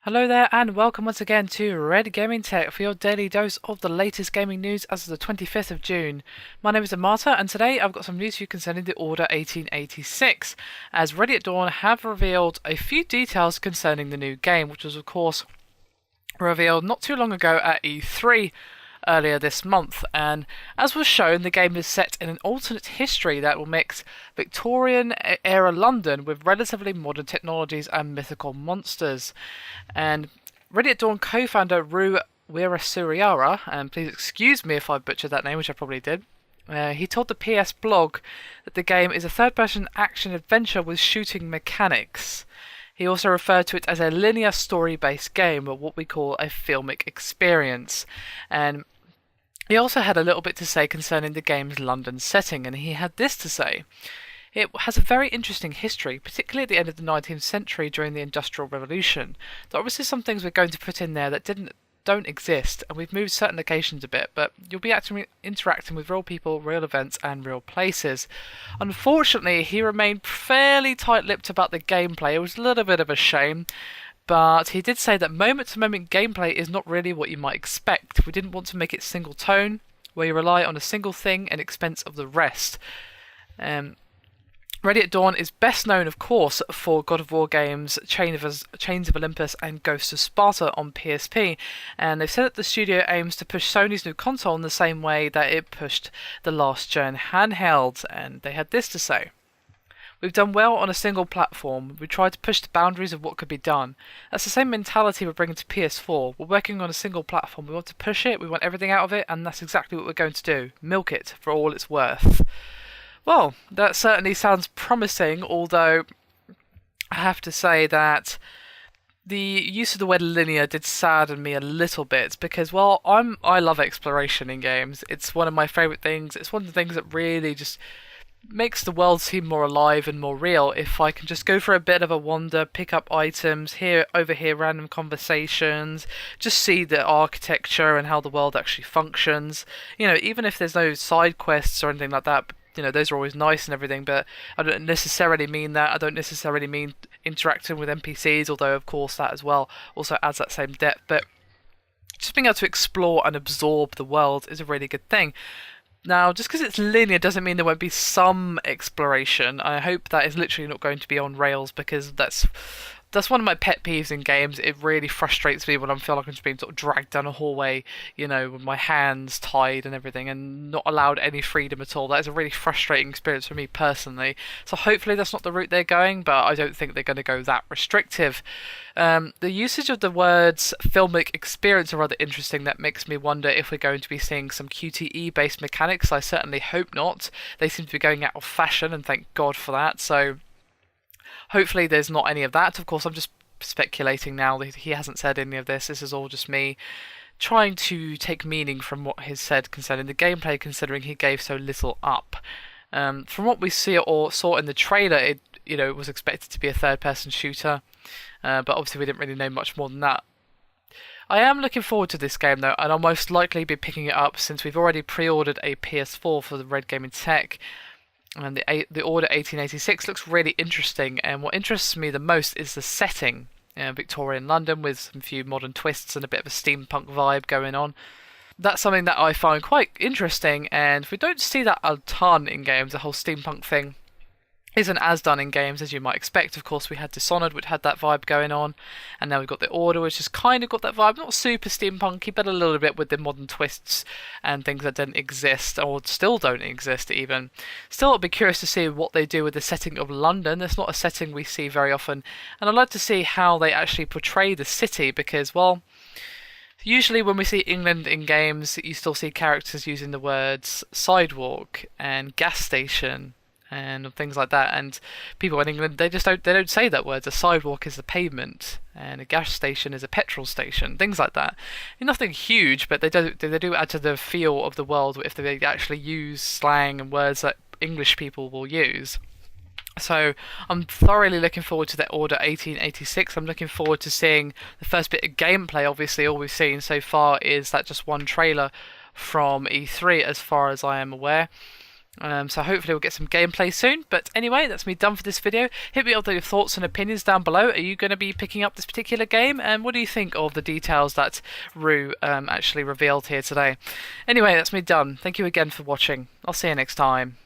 Hello there and welcome once again to Red Gaming Tech for your daily dose of the latest gaming news as of the 25th of June. My name is Amata and today I've got some news for you concerning the Order 1886, as Ready at Dawn have revealed a few details concerning the new game, which was of course revealed not too long ago at E3 earlier this month, and as was shown, the game is set in an alternate history that will mix Victorian era London with relatively modern technologies and mythical monsters. And Ready at Dawn co-founder Ru Weerasuriya, and please excuse me if I butchered that name, which I probably did, he told the PS blog that the game is a third-person action adventure with shooting mechanics. He also referred to it as a linear story-based game, or what we call a filmic experience. And he also had a little bit to say concerning the game's London setting, and he had this to say. It has a very interesting history, particularly at the end of the 19th century during the Industrial Revolution. There are obviously some things we're going to put in there that don't exist, and we've moved certain locations a bit, but you'll be actually interacting with real people, real events, and real places. Unfortunately, he remained fairly tight-lipped about the gameplay. It was a little bit of a shame, but he did say that moment-to-moment gameplay is not really what you might expect. We didn't want to make it single tone, where you rely on a single thing at expense of the rest. Ready at Dawn is best known, of course, for God of War games Chains of Olympus and Ghosts of Sparta on PSP, and they've said that the studio aims to push Sony's new console in the same way that it pushed the last-gen handheld, and they had this to say. We've done well on a single platform. We tried to push the boundaries of what could be done. That's the same mentality we're bringing to PS4. We're working on a single platform. We want to push it, we want everything out of it, and that's exactly what we're going to do. Milk it for all it's worth. Well, that certainly sounds promising, although I have to say that the use of the word linear did sadden me a little bit because, well, I love exploration in games. It's one of my favourite things. It's one of the things that really just makes the world seem more alive and more real. If I can just go for a bit of a wander, pick up items, overhear random conversations, just see the architecture and how the world actually functions. You know, even if there's no side quests or anything like that, you know, those are always nice and everything, but I don't necessarily mean that. I don't necessarily mean interacting with NPCs, although of course that as well also adds that same depth. But just being able to explore and absorb the world is a really good thing. Now, just because it's linear doesn't mean there won't be some exploration. I hope that is literally not going to be on rails, because that's one of my pet peeves in games. It really frustrates me when I feel like I'm just being sort of dragged down a hallway, you know, with my hands tied and everything, and not allowed any freedom at all. That is a really frustrating experience for me personally. So hopefully that's not the route they're going, but I don't think they're going to go that restrictive. The usage of the words filmic experience are rather interesting. That makes me wonder if we're going to be seeing some QTE-based mechanics. I certainly hope not. They seem to be going out of fashion, and thank God for that. So hopefully there's not any of that. Of course, I'm just speculating now. He hasn't said any of this. This is all just me trying to take meaning from what he's said concerning the gameplay, considering he gave so little up. From what we see or saw in the trailer, it was expected to be a third-person shooter, but obviously we didn't really know much more than that. I am looking forward to this game though, and I'll most likely be picking it up since we've already pre-ordered a PS4 for the Red Gaming Tech. And the Order 1886 looks really interesting, and what interests me the most is the setting. Victorian London with some few modern twists and a bit of a steampunk vibe going on. That's something that I find quite interesting, and we don't see that a ton in games. The whole steampunk thing isn't as done in games as you might expect. Of course, we had Dishonored, which had that vibe going on, and now we've got The Order, which has kind of got that vibe. Not super steampunky, but a little bit with the modern twists and things that didn't exist, or still don't exist even. Still, I'll be curious to see what they do with the setting of London. It's not a setting we see very often, and I'd like to see how they actually portray the city, because, well, usually when we see England in games, you still see characters using the words sidewalk and gas station and things like that, and people in England, they don't say that word. A sidewalk is the pavement, and a gas station is a petrol station, things like that. Nothing huge, but they do add to the feel of the world if they actually use slang and words that English people will use. So I'm thoroughly looking forward to that Order 1886. I'm looking forward to seeing the first bit of gameplay. Obviously, all we've seen so far is that just one trailer from E3, as far as I am aware. So hopefully we'll get some gameplay soon. But anyway, that's me done for this video. Hit me up with your thoughts and opinions down below. Are you going to be picking up this particular game? And what do you think of the details that Rue actually revealed here today? Anyway, that's me done. Thank you again for watching. I'll see you next time.